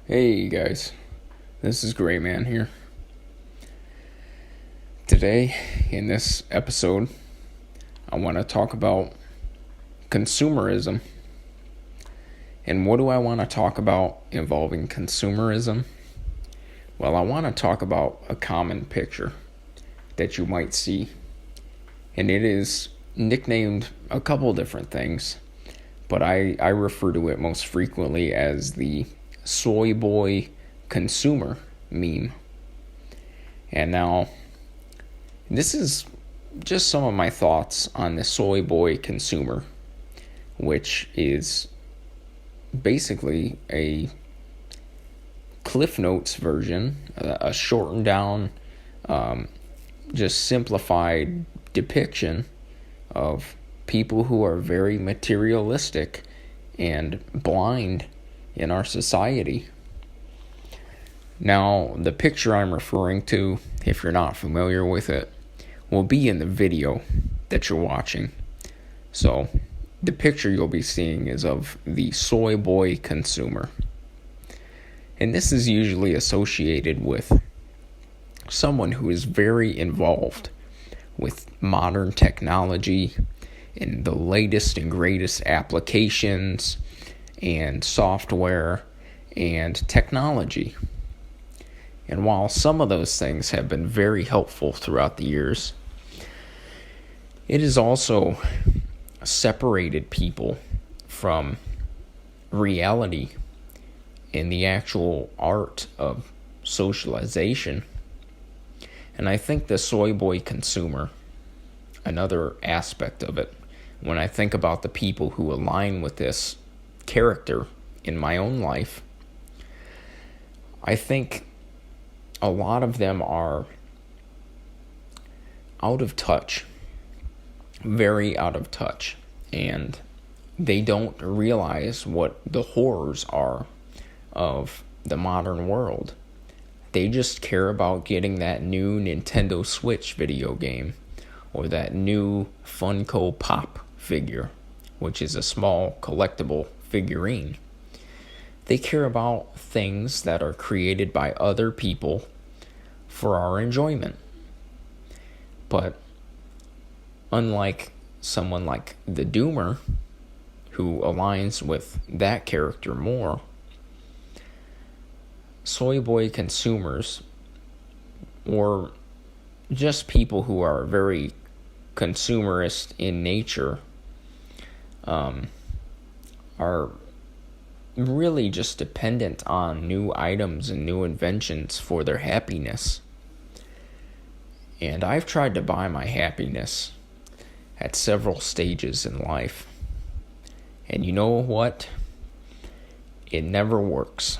Hey guys, this is Gray Man here. Today, in this episode, I want to talk about consumerism. And what do I want to talk about involving consumerism? Well, I want to talk about a common picture that you might see. And it is nicknamed a couple different things, but I refer to it most frequently as the soy boy consumer meme. And now, this is just some of my thoughts on the soy boy consumer, which is basically a Cliff Notes version, a shortened down, just simplified depiction of people who are very materialistic and blind in our society. Now, the picture I'm referring to, if you're not familiar with it, will be in the video that you're watching. So, the picture you'll be seeing is of the soy boy consumer. And this is usually associated with someone who is very involved with modern technology and the latest and greatest applications and software and technology. And while some of those things have been very helpful throughout the years, it has also separated people from reality in the actual art of socialization. And I think the soy boy consumer, another aspect of it, when I think about the people who align with this character in my own life, I think a lot of them are out of touch, very out of touch, and they don't realize what the horrors are of the modern world. They just care about getting that new Nintendo Switch video game or that new Funko Pop figure, which is a small collectible figurine. They care about things that are created by other people for our enjoyment. But unlike someone like the Doomer, who aligns with that character more, soy boy consumers, or just people who are very consumerist in nature, are really just dependent on new items and new inventions for their happiness. And I've tried to buy my happiness at several stages in life. And you know what? It never works.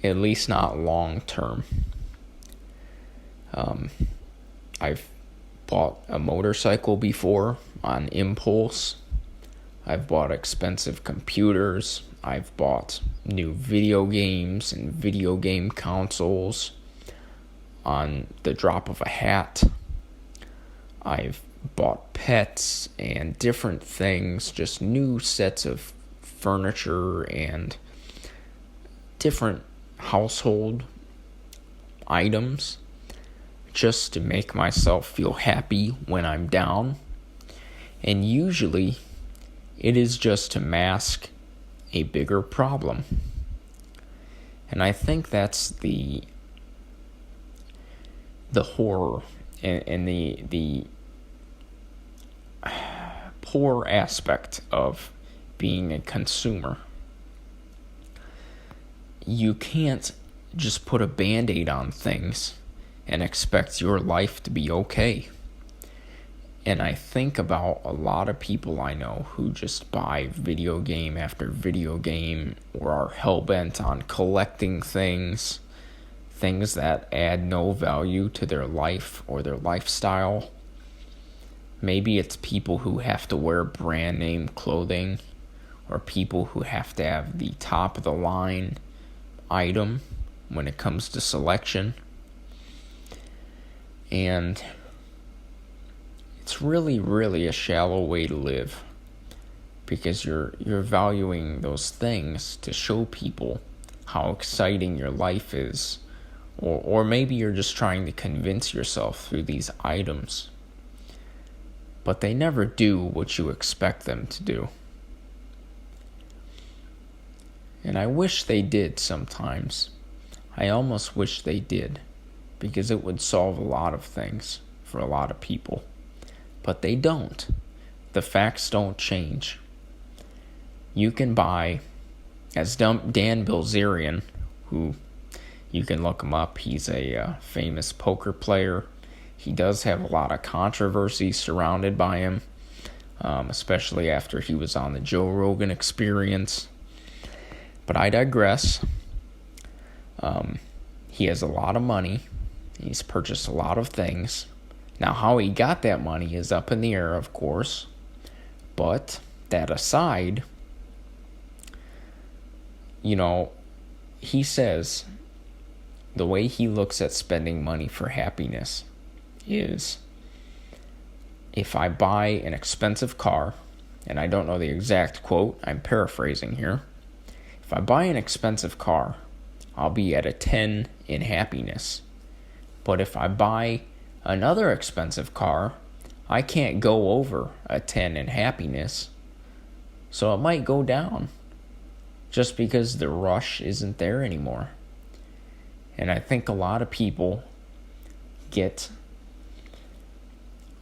At least not long term. I've bought a motorcycle before on impulse. I've bought expensive computers. I've bought new video games and video game consoles on the drop of a hat. I've bought pets and different things, just new sets of furniture and different household items just to make myself feel happy when I'm down. And usually it is just to mask a bigger problem. And I think that's the horror and the poor aspect of being a consumer. You can't just put a Band-Aid on things and expect your life to be okay. And I think about a lot of people I know who just buy video game after video game or are hell-bent on collecting things that add no value to their life or their lifestyle. Maybe it's people who have to wear brand name clothing, or people who have to have the top of the line item when it comes to selection. And it's really, really a shallow way to live, because you're valuing those things to show people how exciting your life is, or maybe you're just trying to convince yourself through these items. But they never do what you expect them to do. And I wish they did sometimes. I almost wish they did, because it would solve a lot of things for a lot of people. But they don't. The facts don't change. You can buy, as Dan Bilzerian, who you can look him up, he's a famous poker player. He does have a lot of controversy surrounded by him, especially after he was on the Joe Rogan Experience. But I digress. He has a lot of money. He's purchased a lot of things. Now, how he got that money is up in the air, of course. But that aside, he says the way he looks at spending money for happiness is, if I buy an expensive car, and I don't know the exact quote, I'm paraphrasing here. If I buy an expensive car, I'll be at a 10 in happiness. But if I buy another expensive car, I can't go over a 10 in happiness. So it might go down just because the rush isn't there anymore. And I think a lot of people get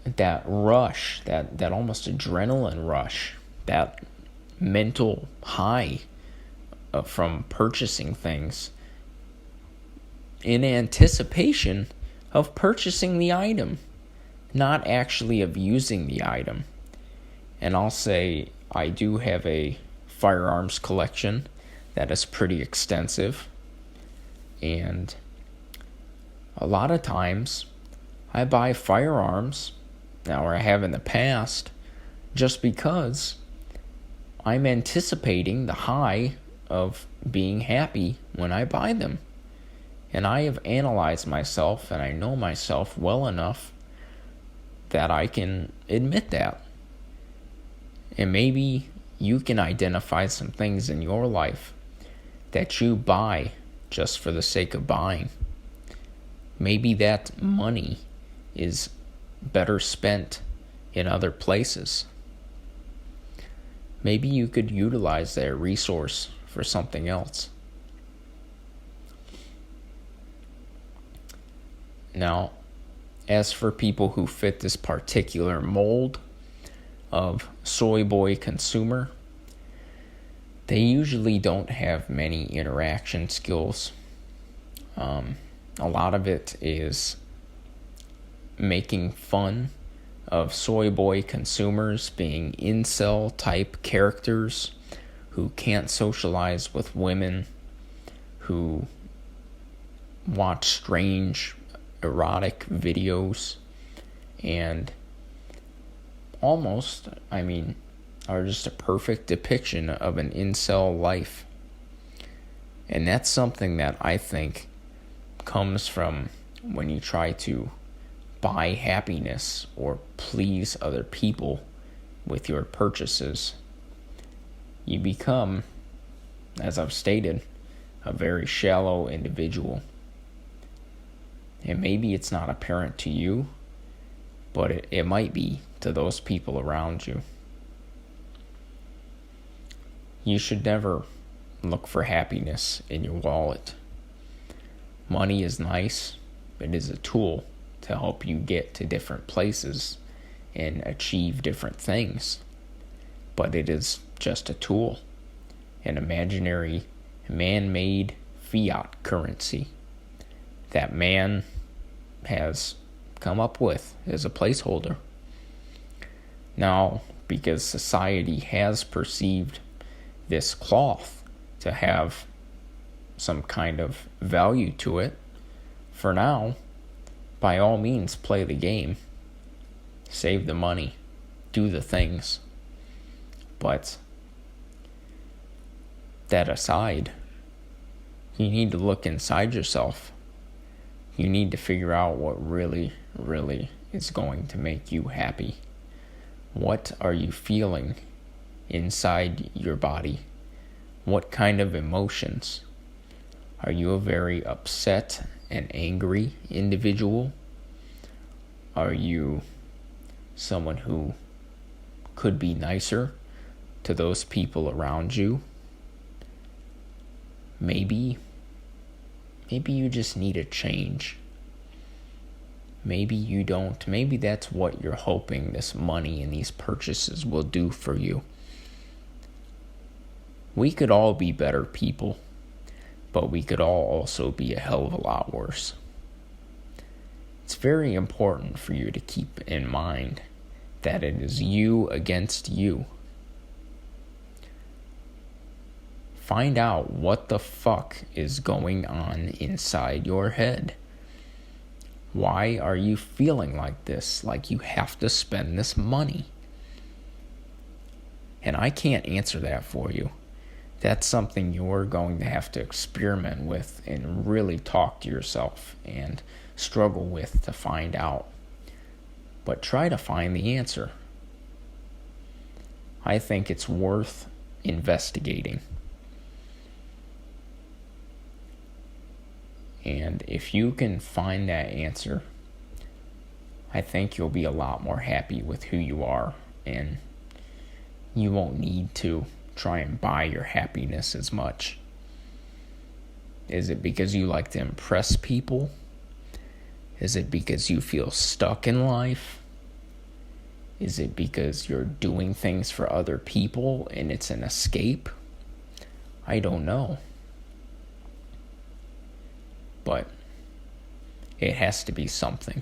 that rush, that almost adrenaline rush, that mental high from purchasing things in anticipation of purchasing the item, not actually of using the item. And I'll say I do have a firearms collection that is pretty extensive, and a lot of times I buy firearms now, or I have in the past, just because I'm anticipating the high of being happy when I buy them. And I have analyzed myself, and I know myself well enough that I can admit that. And maybe you can identify some things in your life that you buy just for the sake of buying. Maybe that money is better spent in other places. Maybe you could utilize that resource for something else. Now, as for people who fit this particular mold of soy boy consumer, they usually don't have many interaction skills. A lot of it is making fun of soy boy consumers being incel type characters who can't socialize with women, who watch strange erotic videos, and almost, are just a perfect depiction of an incel life. And that's something that I think comes from when you try to buy happiness or please other people with your purchases. You become, as I've stated, a very shallow individual. And maybe it's not apparent to you, but it might be to those people around you. You should never look for happiness in your wallet. Money is nice. It is a tool to help you get to different places and achieve different things. But it is just a tool, an imaginary, man-made fiat currency that man has come up with as a placeholder. Now, because society has perceived this cloth to have some kind of value to it, for now, by all means, play the game. Save the money. Do the things. But that aside, you need to look inside yourself. You need to figure out what really, really is going to make you happy. What are you feeling inside your body? What kind of emotions? Are you a very upset and angry individual? Are you someone who could be nicer to those people around you? Maybe you just need a change. Maybe you don't. Maybe that's what you're hoping this money and these purchases will do for you. We could all be better people, but we could all also be a hell of a lot worse. It's very important for you to keep in mind that it is you against you. Find out what the fuck is going on inside your head. Why are you feeling like this? Like you have to spend this money? And I can't answer that for you. That's something you're going to have to experiment with and really talk to yourself and struggle with to find out. But try to find the answer. I think it's worth investigating. And if you can find that answer, I think you'll be a lot more happy with who you are, and you won't need to try and buy your happiness as much. Is it because you like to impress people? Is it because you feel stuck in life? Is it because you're doing things for other people and it's an escape? I don't know. But it has to be something.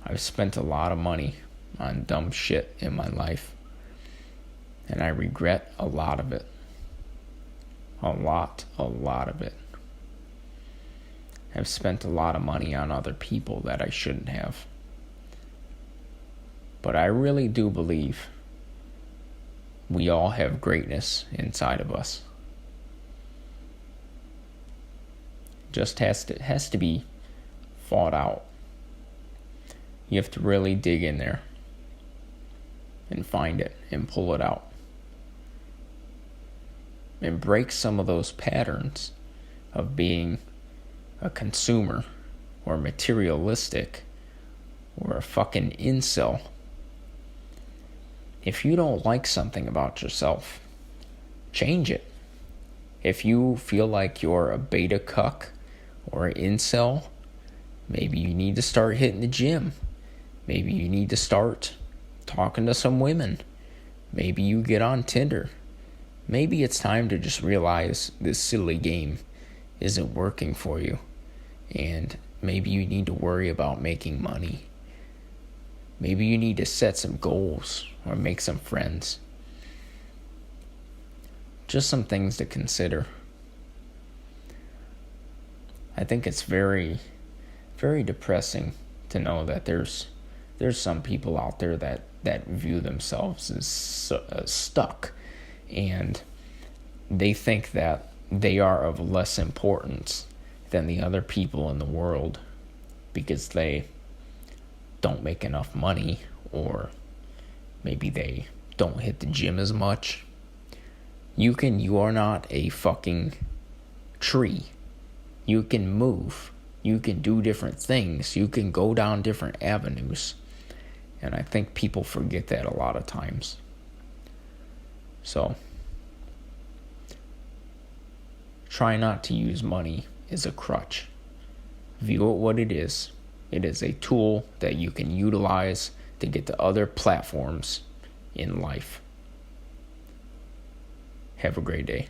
I've spent a lot of money on dumb shit in my life, and I regret a lot of it. A lot of it. I've spent a lot of money on other people that I shouldn't have. But I really do believe we all have greatness inside of us. Just has to be fought out. You have to really dig in there and find it and pull it out. And break some of those patterns of being a consumer or materialistic or a fucking incel. If you don't like something about yourself, change it. If you feel like you're a beta cuck or an incel, maybe you need to start hitting the gym. Maybe you need to start talking to some women. Maybe you get on Tinder. Maybe it's time to just realize this silly game isn't working for you. And maybe you need to worry about making money. Maybe you need to set some goals or make some friends. Just some things to consider. I think it's very, very depressing to know that there's some people out there that view themselves as stuck, and they think that they are of less importance than the other people in the world because they don't make enough money, or maybe they don't hit the gym as much. You are not a fucking tree. You can move. You can do different things. You can go down different avenues. And I think people forget that a lot of times. So, try not to use money as a crutch. View it what it is. It is a tool that you can utilize to get to other platforms in life. Have a great day.